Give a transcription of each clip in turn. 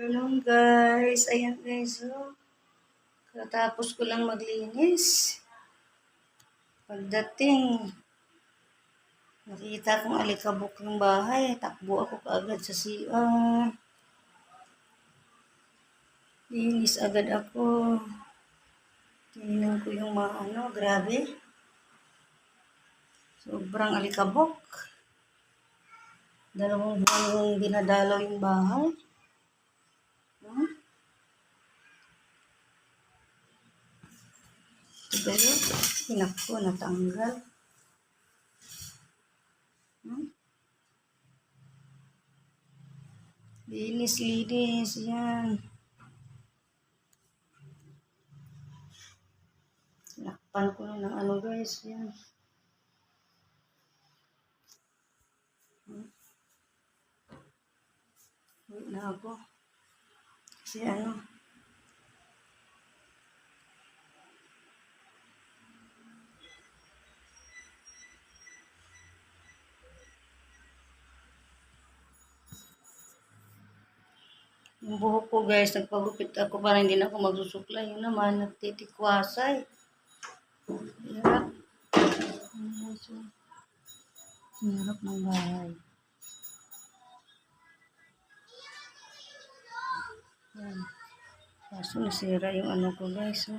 afternoon guys. Ayan guys, oh. Katapos ko lang maglinis. Pagdating, nakita kong alikabok ng bahay. Takbo ako kaagad sa CR. Linis agad ako. Tingnan ko yung grabe. Sobrang alikabok. 2 buwan yung dinadalaw yung bahay. Pero, hinako, natanggal. Linis, yan. Lakpan ko na ng guys, yan. Wait na ako. Kasi yung buhok ko guys, nagpagupit ako para hindi na ako magsusuklay. Yun naman, nagtitikwasay. Hirap. Hirap ng bahay. Yan. Kaso nasira yung ko guys.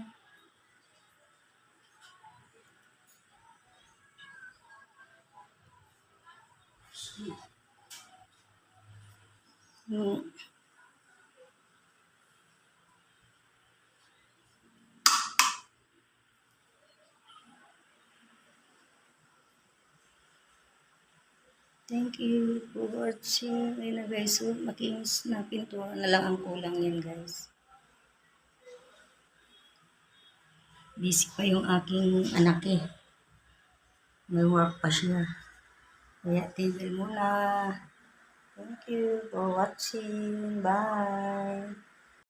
Thank you for watching. Ayun na guys, so makinis na pintuan na lang ang kulang yan guys. Busy pa yung aking anak eh. May work pa siya. Kaya tigil muna. Thank you for watching. Bye!